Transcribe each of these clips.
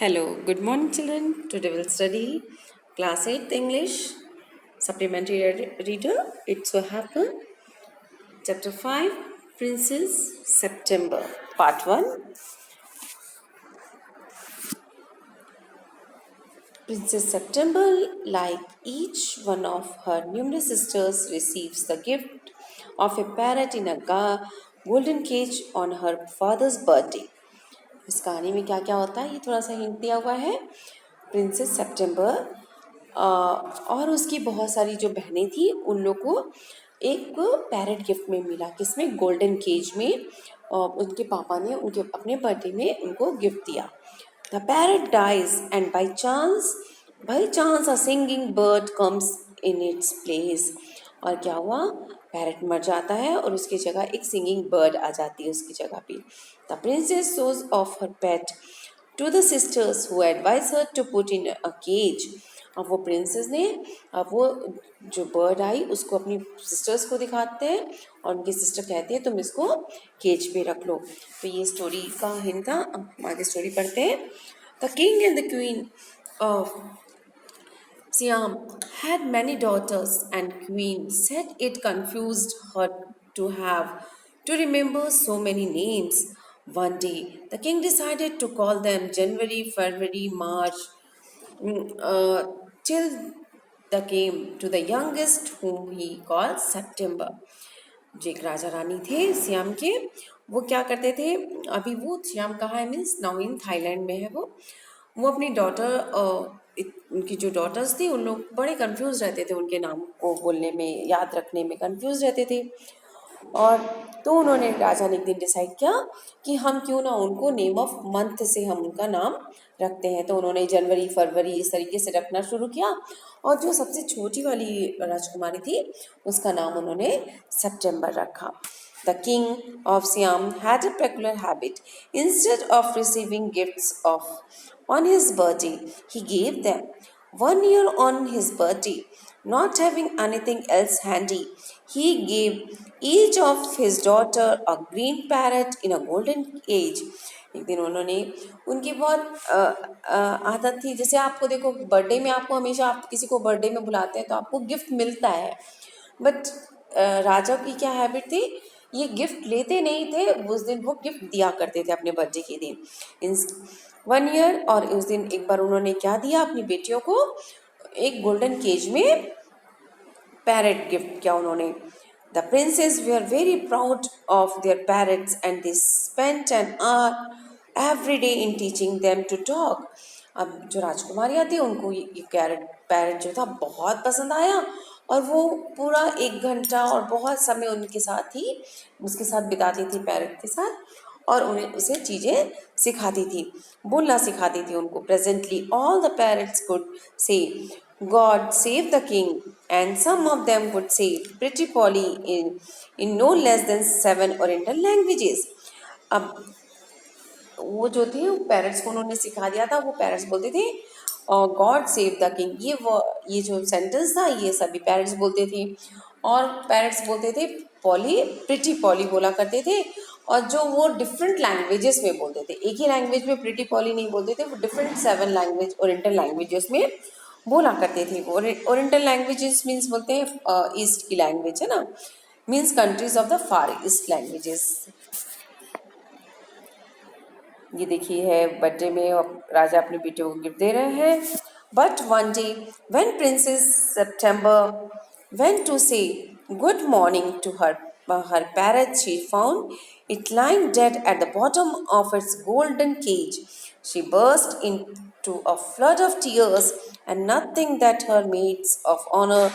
Hello, good morning, children. Today we'll study class 8th English supplementary reader. It so happen chapter 5 Princess September part 1. Princess September, like each one of her numerous sisters, receives the gift of a parrot in a golden cage on her father's birthday. इस कहानी में क्या क्या होता है ये थोड़ा सा हिंट दिया हुआ है. प्रिंसेस सेप्टेम्बर और उसकी बहुत सारी जो बहनें थी उन लोग को एक पैरेट गिफ्ट में मिला. किसमें? गोल्डन केज में. उनके पापा ने उनके अपने बर्थडे में उनको गिफ्ट दिया. The parrot dies and by chance a singing bird comes in its place. और क्या हुआ? पैरेट मर जाता है और उसकी जगह एक सिंगिंग बर्ड आ जाती है उसकी जगह पे. The princess shows off her pet to the sisters who advise her to put in a cage. अब वो प्रिंसेस ने अब वो जो बर्ड आई उसको अपनी सिस्टर्स को दिखाते हैं और उनकी सिस्टर कहती है तुम इसको केज पे रख लो. तो ये स्टोरी का हिंट था. अब आगे स्टोरी पढ़ते हैं. The king and the queen of Siam had many daughters, and Queen said it confused her to remember so many names. One day, the king decided to call them January, February, March, till the came to the youngest, whom he called September. जो एक राजा रानी थे SIAM के, वो क्या करते थे? अभी वो सियाम कहाँ है? मीन्स नाउ इन थाईलैंड में है. वो अपनी डॉटर उनकी जो डॉटर्स थी उन लोग बड़े कंफ्यूज रहते थे. उनके नाम को बोलने में, याद रखने में कंफ्यूज रहते थे. और तो उन्होंने राजा ने एक दिन डिसाइड किया कि हम क्यों ना उनको नेम ऑफ मंथ से हम उनका नाम रखते हैं. तो उन्होंने जनवरी, फरवरी इस तरीके से रखना शुरू किया. और जो सबसे छोटी वाली राजकुमारी थी उसका नाम उन्होंने सितंबर रखा. The king of Siam had a peculiar habit. Instead of receiving gifts on his birthday, he gave them. One year on his birthday, not having anything else handy, he gave each of his daughter a green parrot in a golden cage. एक दिन उन्होंने, उनकी बहुत आदत थी, जैसे आपको देखो बर्थडे में आपको हमेशा, आप किसी को बर्थडे में बुलाते हैं तो आपको गिफ्ट मिलता है. बट राजा की क्या हैबिट थी? ये गिफ्ट लेते नहीं थे. उस दिन वो गिफ्ट दिया करते थे अपने बर्थडे के दिन. इन 1 ईयर, और उस दिन एक बार उन्होंने क्या दिया अपनी बेटियों को? एक गोल्डन केज में पैरेट गिफ्ट किया उन्होंने. The princess were very proud of their parrots and they spent an hour every day in teaching them to talk. अब जो राजकुमारियाँ थी उनको ये पैरेट जो था बहुत पसंद आया और वो पूरा 1 घंटा और बहुत समय उनके साथ ही उसके साथ बिताती थी, पैरेट के साथ. और उन्हें उसे चीज़ें सिखाती थी, बोलना सिखाती थी उनको. Presently all the parrots could say God save the king and some of them could say pretty Polly in no less than 7 oriental languages. अब वो जो थे पेरेंट्स को उन्होंने सिखा दिया था. वो पेरेंट्स बोलते थे गॉड सेव द किंग. ये जो सेंटेंस था ये सभी पेरेंट्स बोलते थे. और पेरेंट्स बोलते थे पॉली, प्रिटी पॉली बोला करते थे. और जो वो डिफरेंट लैंग्वेजेस में बोलते थे, एक ही लैंग्वेज में प्रिटी पॉली नहीं बोलते थे, वो डिफरेंट 7 लैंग्वेज ओरिएंटल लैंग्वेजेस में बोला करते थे. ओरिएंटल लैंग्वेजेस मीन्स बोलते हैं ईस्ट की लैंग्वेज है ना, means countries of the far east languages. ये देखिए है बर्थडे में राजा अपने बेटे को गिफ्ट दे रहे हैं. But one day when princess September went to say good morning to her parrot, she found it lying dead at the bottom of its golden cage. She burst into a flood of tears, and nothing that her maids of honor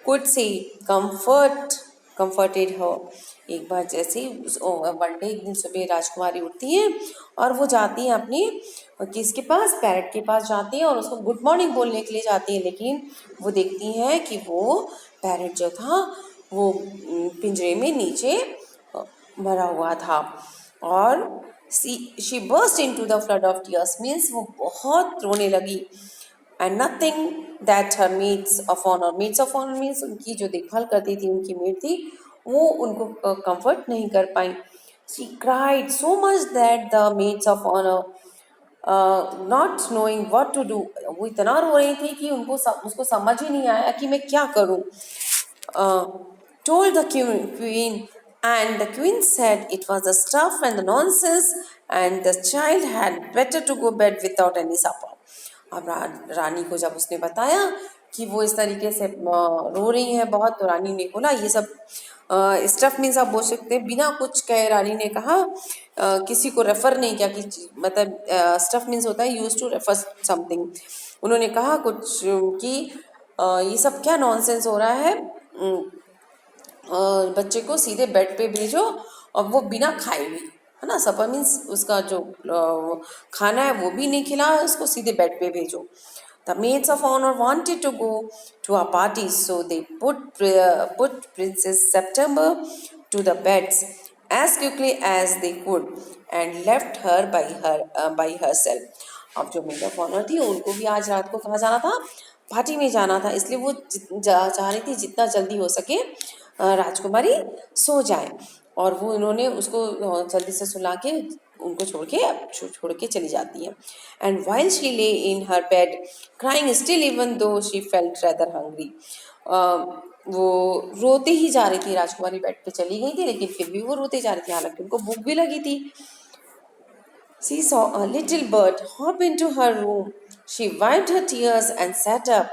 could say comforted her. एक बार जैसे ही one day, एक दिन सुबह राजकुमारी उठती है और वो जाती है अपनी किसके पास? पैरट के पास जाती है और उसको गुड मॉर्निंग बोलने के लिए जाती है. लेकिन वो देखती है कि वो पैरट जो था वो पिंजरे में नीचे मरा हुआ था. और she burst into the flood of tears, means वो बहुत रोने लगी. And nothing that her maids of honour means उनकी जो देखभाल करती थी, उनकी मेड थी, वो उनको कंफर्ट नहीं कर पाई. She cried so much that the maids of honour not knowing what to do, वो इतना रो रही थी कि उसको समझ ही नहीं आया कि मैं क्या करूं. Told the queen, and the queen said it was the stuff and the nonsense, and the child had better to go bed without any supper. अब रानी को जब उसने बताया कि वो इस तरीके से रो रही है बहुत, तो रानी ने बोला ये सब स्टफ मीन्स आप बोल सकते हैं बिना कुछ कहे. रानी ने कहा किसी को रेफर नहीं किया कि मतलब स्टफ मीन्स होता है यूज टू रेफर समथिंग. उन्होंने कहा कुछ कि ये सब क्या नॉनसेंस हो रहा है, बच्चे को सीधे बेड पे भेजो और वो बिना खाए भी, है ना. सपर मीन्स उसका जो खाना है वो भी नहीं खिलाया, उसको सीधे बेड पे भेजो. The maids of honor wanted to go to a party, so they put Princess September to the beds as quickly as they could and left her by herself. अब जो मेड ऑफ ऑनर थी उनको भी आज रात को कहाँ जाना था, पार्टी में जाना था, इसलिए वो चाह रही थी जितना जल्दी हो सके राजकुमारी सो जाए. और वो इन्होंने उसको जल्दी से सुला के उनको छोड़ के चली जाती है. एंड वाइल शी ले इन हर bed crying still even though she felt rather hungry. वो रोते ही जा रही थी, राजकुमारी बेड पे चली गई थी लेकिन फिर भी वो रोते जा रही थी, हालांकि उनको भूख भी लगी थी. She saw a little bird hop into her room. She wiped her tears and sat up.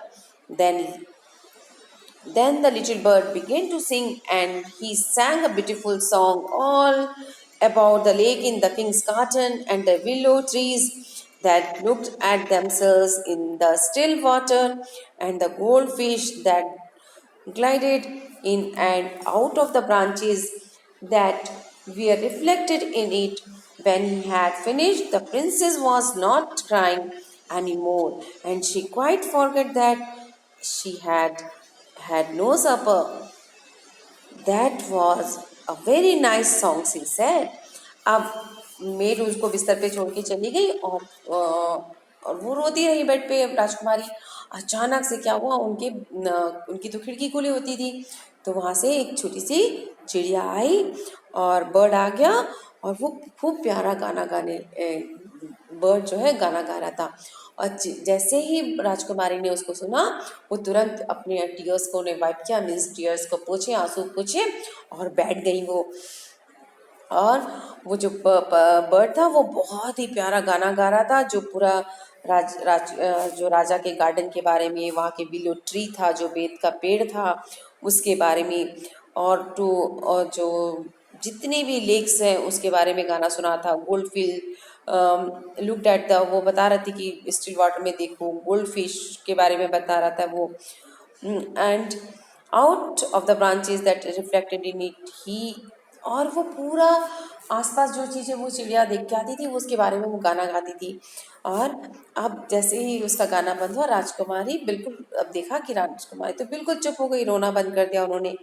Then the little bird began to sing, and he sang a beautiful song all about the lake in the king's garden and the willow trees that looked at themselves in the still water and the goldfish that glided in and out of the branches that were reflected in it. When he had finished, the princess was not crying anymore, and she quite forgot that she had no supper. That was a very nice song, she said. अब made उसको बिस्तर पे छोड़ के चली गई और वो रोती रही बेड पे. राजकुमारी अचानक से क्या हुआ, उनकी तो खिड़की खुली होती थी, तो वहाँ से एक छोटी सी चिड़िया आई और बर्ड आ गया और वो खूब प्यारा गाना गाने बर्ड जो है गाना गा रहा था. और जैसे ही राजकुमारी ने उसको सुना, वो तुरंत अपने टीयर्स को ने वाइप किया, मीन्स टीयर्स को पोछे, आंसू पोछे और बैठ गई वो. और वो जो बर्ड था वो बहुत ही प्यारा गाना गा रहा था, जो पूरा जो राजा के गार्डन के बारे में, वहाँ के विलो ट्री था जो बेत का पेड़ था उसके बारे में, और जो जितने भी लेक्स हैं उसके बारे में गाना सुना था. Gold field looked at the, वो बता रही थी कि स्टिल वाटर में देखो, गोल्ड फिश के बारे में बता रहा था वो. And out of the branches that reflected in it ही, और वो पूरा आसपास जो चीज़ें वो चिड़िया देख के आती थी वो उसके बारे में वो गाना गाती थी. और अब जैसे ही उसका गाना बंद हुआ, राजकुमारी बिल्कुल, अब देखा कि राजकुमारी तो बिल्कुल चुप हो गई, रोना बंद कर दिया उन्होंने.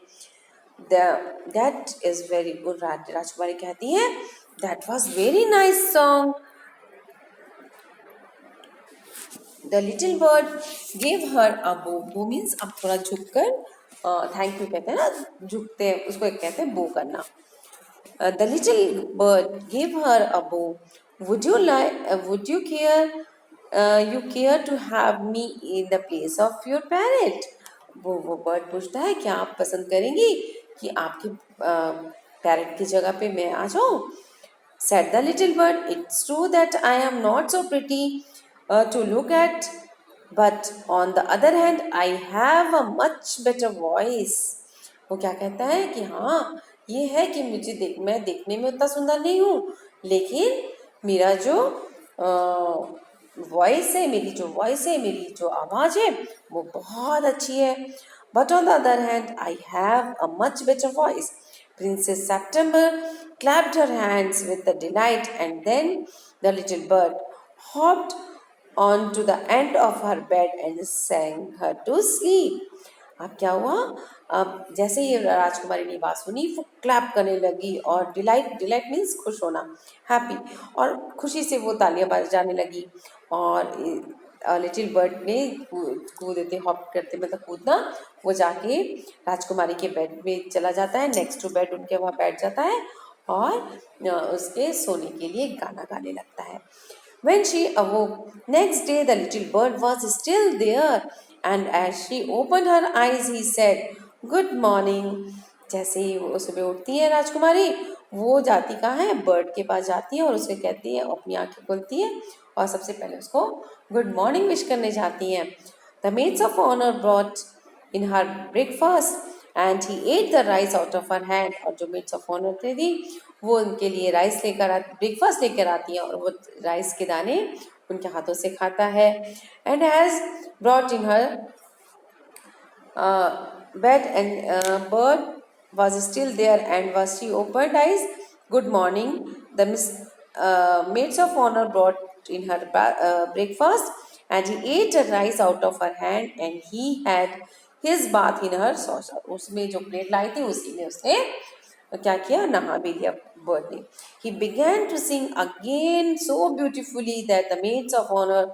दैट इज वेरी गुड, राजकुमारी कहती है that was very nice song. The little bird gave her a bow. Bow means अब थोड़ा झुक कर थैंक यू कहते हैं ना, झुकते हैं उसको एक कहते हैं बो करना. The little bird gave her a bow. Would you care to have me in the place of your parrot? वो बर्ड पूछता है क्या आप पसंद करेंगी कि आपके पैरट की जगह पे मैं आ जाऊं. Said the little bird, it's true that I am not so pretty to look at, but on the other hand, I have a much better voice. वो क्या कहता है कि हाँ ये है कि मैं देखने में उतना सुंदर नहीं हूँ, लेकिन मेरा जो वॉइस है, मेरी जो आवाज़ है वो बहुत अच्छी है. But on the other hand I have a much better voice. Princess September clapped her hands with the delight, and then the little bird hopped onto the end of her bed and sang her to sleep. अब क्या हुआ, अब जैसे ही राजकुमारी ने बात सुनी वो clap करने लगी और डिलाइट मीन्स खुश होना, हैप्पी, और खुशी से वो तालियां बजाने लगी. और लिटिल बर्ड ने कूदते हॉप करते मतलब कूदना, वो जाके राजकुमारी के बेड में चला जाता है, नेक्स्ट टू बेड उनके वहाँ बैठ जाता है और उसके सोने के लिए गाना गाने लगता है. When she awoke next day, the little bird was still there, and as she opened her eyes, he said, "Good morning." जैसे ही वो सुबह उठती है राजकुमारी, वो जाती कहाँ है, बर्ड के पास जाती है और उसे कहती है, अपनी आंखें खोलती है और सबसे पहले उसको गुड मॉर्निंग विश करने जाती है. The maids of honour brought in her breakfast and he ate the rice out of her hand. और जो मेड्स ऑफ ऑनर थी वो उनके लिए राइस लेकर ब्रेकफास्ट लेकर आती है और वो राइस के दाने उनके हाथों से खाता है. And has brought in her bed and bird was still there, and was she opened eyes, good morning. The maids of honor brought in her breakfast, and he ate a rice out of her hand, and he had his bath in her saucer. उसमें जो plate लाई थी उसी में उसने क्या किया, नहा भी लिया बर्ड ने. He began to sing again so beautifully that the maids of honor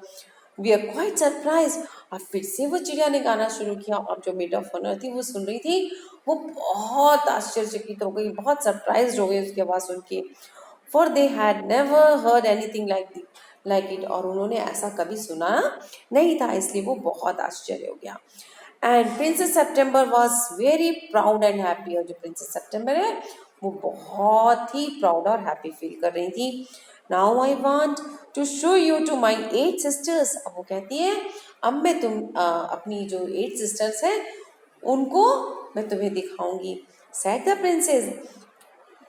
we are quite surprise. अब फिर से वो चिड़िया ने गाना शुरू किया. अब जो मेड ऑफ ऑनर थी वो सुन रही थी, वो बहुत आश्चर्यचकित हो गई, बहुत सरप्राइज हो गई उसकी आवाज सुन के. For they had never heard anything like it. और उन्होंने ऐसा कभी सुना नहीं था, इसलिए वो बहुत आश्चर्य हो गया. And princess September was very proud and happy. और जो प्रिंसेस सेप्टेम्बर है वो बहुत ही प्राउड और हैप्पी फील कर रही थी. Now I want to show you to my 8 sisters. अब वो कहती है, अब मैं अपनी जो 8 सिस्टर्स हैं उनको मैं तुम्हें दिखाऊंगी. Said the princess.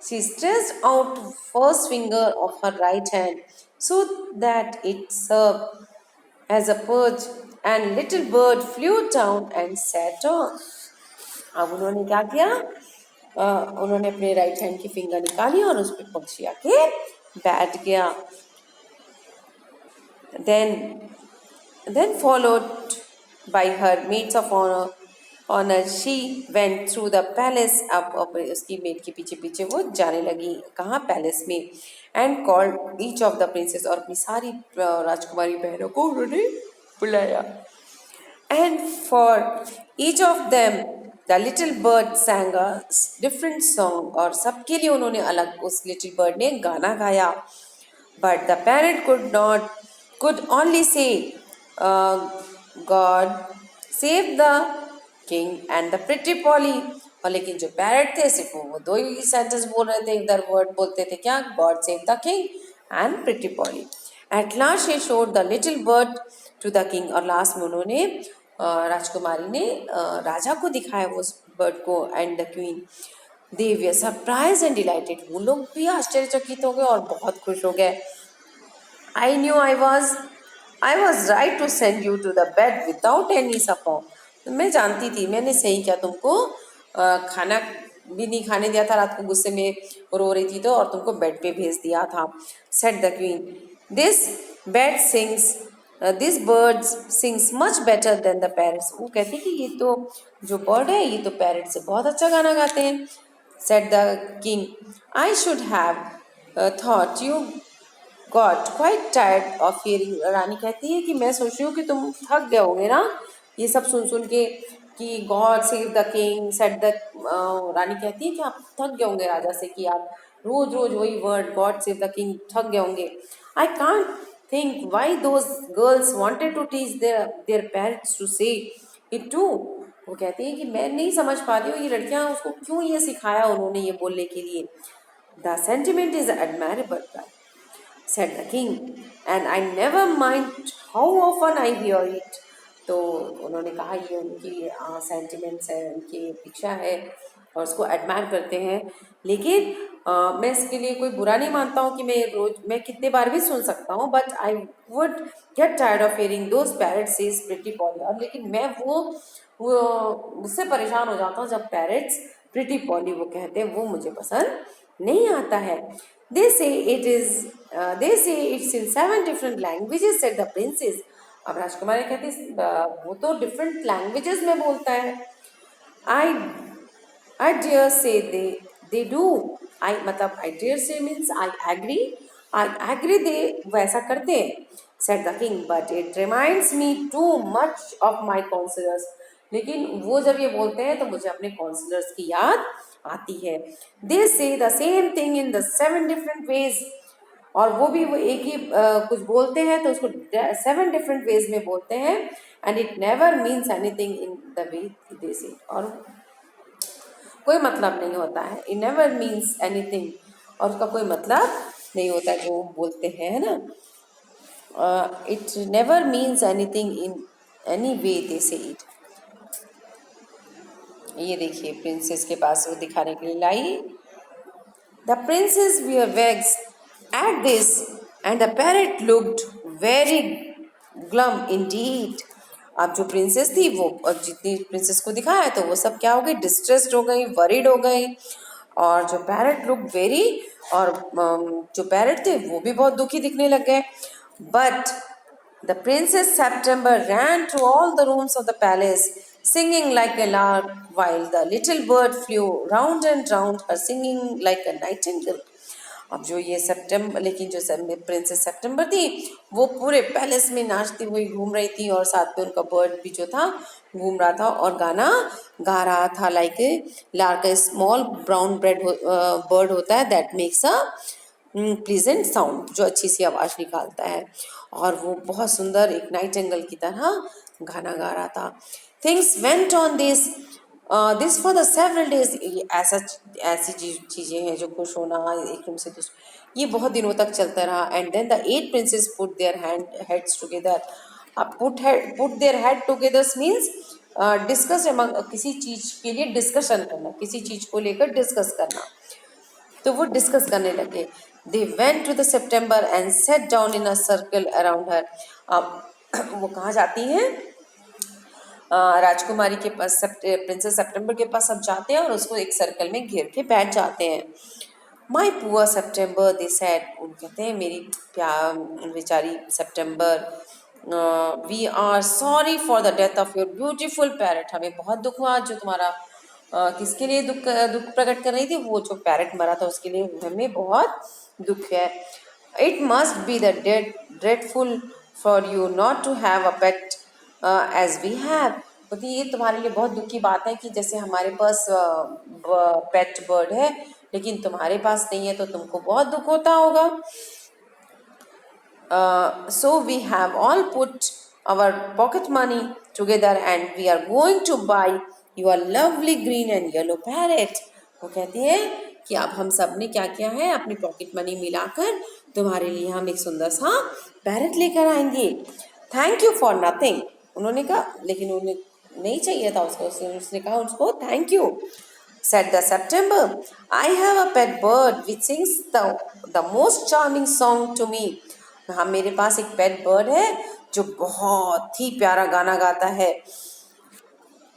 She stretched out first finger of her right hand so that it served as a perch, and little bird flew down and sat on. अब उन्होंने क्या किया, उन्होंने अपने राइट हैंड की फिंगर निकाली और उस पर पक्षी आके बैठ गया. Then followed by her maids of honor, she went through the palace. अब उसकी मेड के पीछे पीछे वो जाने लगी, कहाँ, पैलेस में. And called each of the princess. और अपनी सारी राजकुमारी बहनों को उन्होंने बुलाया. And for each of them the little bird sang a different song. और सबके लिए उन्होंने अलग, उस little bird ने गाना गाया. But the parrot could only say, God save the king and the pretty Polly. और लेकिन जो पैरट थे सिर्फ वो दो ही सेंटेंस बोल रहे थे, इधर वर्ड बोलते थे क्या, God save the king and pretty Polly. At last she showed the little bird to the king. और लास्ट में उन्होंने राजकुमारी ने राजा को दिखाया वो बर्ड को and the queen. They were surprise and dilated. वो लोग भी आश्चर्यचकित हो गए और बहुत खुश हो गए. I knew I was right to send you to the bed without any supper. मैं जानती थी, मैंने सही किया, तुमको खाना भी नहीं खाने दिया था, रात को गुस्से में रो रही थी तो, और तुमको बेड पे भेज दिया था. Said the queen. This bird sings much better than the parrots. वो कहती कि ये तो जो बर्ड है ये तो पैरट से बहुत अच्छा गाना गाते हैं. Said the king. I should have thought you got quite tired of hearing. रानी कहती है कि मैं सोच रही हूँ कि तुम थक गए होंगे ना ये सब सुन के कि God save the king. Said the रानी कहती है कि आप थक गए होंगे राजा से कि आप रोज रोज वही word God save the king थक गए होंगे. I can't think why those girls wanted to teach their parents to say it too. वो कहती है कि मैं नहीं समझ पा रही हूँ ये लड़कियां उसको क्यों ये सिखाया उन्होंने ये बोलने के लिए. The sentiment is admirable said the king, and I never mind how often I hear it. तो उन्होंने कहा ये उनकी सेंटिमेंट्स है, उनकी इच्छा है और उसको एडमायर करते हैं, लेकिन मैं इसके लिए कोई बुरा नहीं मानता हूँ कि मैं कितने बार भी सुन सकता हूँ. But I would get tired of hearing those parrots says pretty poly. और लेकिन मैं वो उससे परेशान हो जाता हूँ जब पैरट्स प्रिटी पॉली वो कहते हैं, वो मुझे पसंद नहीं आता है. They say it's in 7 different languages, said the princess. अब राजकुमारी कहती वो तो डिफरेंट लैंग्वेजेस में बोलता है. I dare say they do. मतलब I dare say means I agree they वैसा करते हैं, said the king. But it reminds me too much of my counselors. लेकिन वो जब ये बोलते हैं तो मुझे अपने काउंसलर्स की याद आती है. They say the same thing in the 7 different ways और वो भी वो एक ही कुछ बोलते हैं तो उसको 7 डिफरेंट वेज में बोलते हैं, and it never means anything in the way they say, और कोई मतलब नहीं होता है, इट नेवर मीन्स एनीथिंग, और उसका कोई मतलब नहीं होता है जो बोलते हैं, है ना। It never means anything in any way they say it. ये देखिए प्रिंसेस के पास वो दिखाने के लिए लाई। The princess were vexed at this and the parrot looked very glum indeed. अब जो प्रिंसेस थी वो जितनी प्रिंसेस को दिखाया तो वो सब क्या हो गई, डिस्ट्रेस्ड हो गई, वरीड हो गई, और जो पैरेट लुक वेरी, और जो पैरेट थे वो भी बहुत दुखी दिखने लग गए। But the Princess September ran to all the rooms of the palace, singing like a lark, while the little bird flew round and round her, singing like a nightingale. अब जो ये सितंबर, लेकिन जो प्रिंसेस सितंबर थी वो पूरे पैलेस में नाचती हुई घूम रही थी, और साथ में उनका बर्ड भी जो था घूम रहा था और गाना गा रहा था, like a lark, small brown bird होता है that makes a pleasant sound, जो अच्छी सी आवाज़ निकालता है, और वो बहुत सुंदर एक नाइटिंगेल की तरह गाना गा रहा था। Things went on this for the several days. ऐसी चीज़ें हैं जो खुश होना एक रूम से दूसरे, ये बहुत दिनों तक चलता रहा। And then the 8 princess put their heads together. अब put their head together means discuss, किसी चीज़ के लिए डिस्कशन करना, किसी चीज़ को लेकर डिस्कस करना, तो वो डिस्कस करने लगे। They went to the September and sat down in a circle around her. अब वो कहाँ जाती हैं, राजकुमारी के पास, प्रिंसेस सितंबर के पास सब जाते हैं और उसको एक सर्कल में घेर के बैठ जाते हैं। माई पुअर सितंबर दे सेड, उन कहते हैं मेरी प्यार बेचारी सितंबर, we are sorry for the death of your beautiful parrot. हमें बहुत दुख हुआ जो तुम्हारा किसके लिए दुख प्रकट कर रही थी, वो जो पैरट मरा था उसके लिए हमें बहुत दुख है। It must be the dreadful for you not to have a pet as we have. बोलती ये तुम्हारे लिए बहुत दुख की बात है कि जैसे हमारे पास पेट बर्ड है लेकिन तुम्हारे पास नहीं है, तो तुमको बहुत दुख होता होगा। So we have all put our pocket money together and we are going to buy your lovely green and yellow parrot. वो कहती है कि अब हम सब ने क्या किया है, अपनी पॉकेट मनी मिलाकर तुम्हारे लिए हम एक सुंदर सा पैरट लेकर आएंगे। थैंक यू फॉर नथिंग, उन्होंने कहा, लेकिन उन्हें नहीं चाहिए था उसको, उसने कहा उसको thank you. Said the September, I have a pet bird which sings the most charming song to me. हाँ मेरे पास एक पेट बर्ड है जो बहुत ही प्यारा गाना गाता है।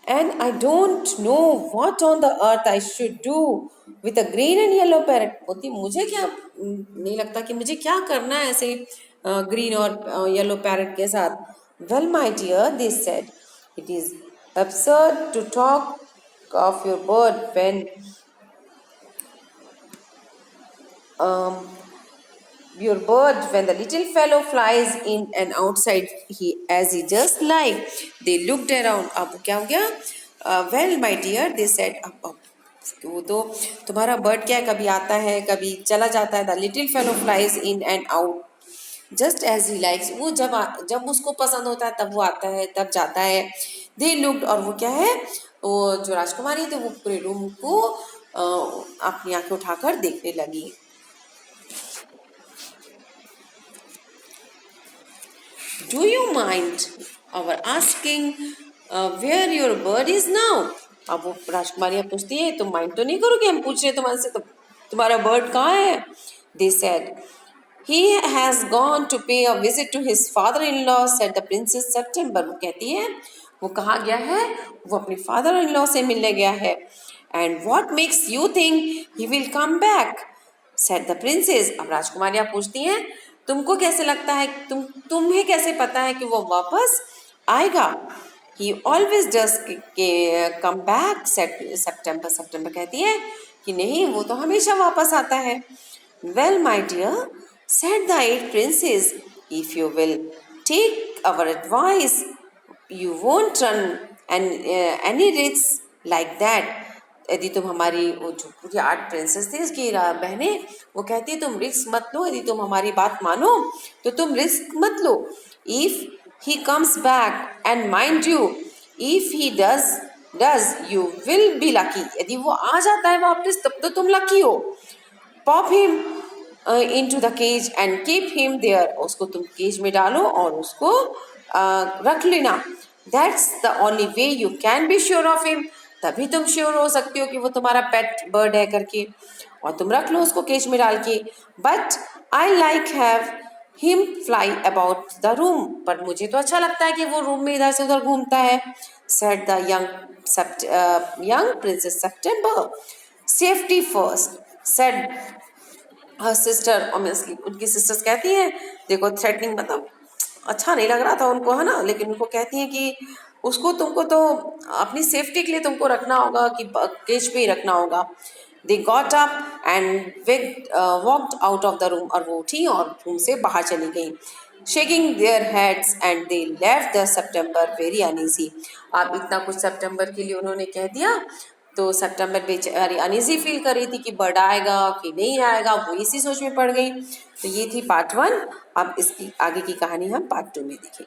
And I don't know what on the earth I should do with a green and yellow parrot. बोलती मुझे क्या नहीं लगता कि मुझे क्या करना है ऐसे ग्रीन और येलो पैरट के साथ। Well my dear, this said, it is absurd to talk of your bird when your bird when the little fellow flies in and outside as he just like। They looked around। अब क्या हो गया, well my dear they said, अब वो तो तुम्हारा bird क्या है, कभी आता है कभी चला जाता है। The little fellow flies in and out just as he likes. वो जब उसको पसंद होता है तब वो आता है तब जाता है। दे लुक्ड, और वो क्या है, वो जो राजकुमारी थी वो पूरे रूम को अपनी आंखें उठाकर देखने लगी। Do you mind our asking where your bird is now? अब वो राजकुमारियाँ पूछती है तुम माइंड तो नहीं करोगे हम पूछ रहे तुम्हारे से तो तुम्हारा बर्ड कहाँ है। They said, he has gone to pay a visit to his father-in-law, said the princess September। वो कहती है वो कहाँ गया है, वो अपने father-in-law से मिलने गया है। And what makes you think he will come back? said the princess। अब राजकुमारियाँ पूछती हैं तुमको कैसे लगता है, तुम्हें कैसे पता है कि वो वापस आएगा। He always does come back, said September। September कहती है कि नहीं वो तो हमेशा वापस आता है। Well my dear, said the 8 princes, if you will take our advice you won't run any risks like that। यदि तुम हमारी, वो जो पूरी 8 प्रिंसेस थी उसकी बहनें, वो कहती है तुम रिस्क मत लो, यदि तुम हमारी बात मानो तो तुम रिस्क मत लो. If he comes back and mind you, if he does you will be lucky. यदि वो आ जाता है वापस तब तो तुम लकी हो. Pop him into the cage and keep him there. उसको तुम केज में डालो और उसको रख लेना. That's the only way you can be sure of him. तभी तुम श्योर हो सकते हो कि वो तुम्हारा पेट बर्ड है करके, और तुम रख लो उसको केज में डाल के. But I like have him fly about the room. पर मुझे तो अच्छा लगता है कि वो रूम में इधर से उधर घूमता है. Said the young Princess September. Safety first, said sister. Obviously उनकी सिस्टर्स कहती हैं, देखो थ्रेटनिंग मतलब अच्छा नहीं लग रहा था उनको, है ना, लेकिन उनको कहती हैं कि उसको तुमको तो अपनी सेफ्टी के लिए तुमको रखना होगा, कि केज पे ही रखना होगा. They got up and walked out of the room. और वो उठी और रूम से बाहर चली गई. Shaking their heads and they left the September very uneasy. अब इतना कुछ सितंबर के लिए उन्होंने कह दिया तो सितंबर बेचारी अनईजी फील कर रही थी कि बर्ड आएगा कि नहीं आएगा, वो इसी सोच में पड़ गई. तो ये थी पार्ट 1. अब इसकी आगे की कहानी हम पार्ट 2 में देखेंगे.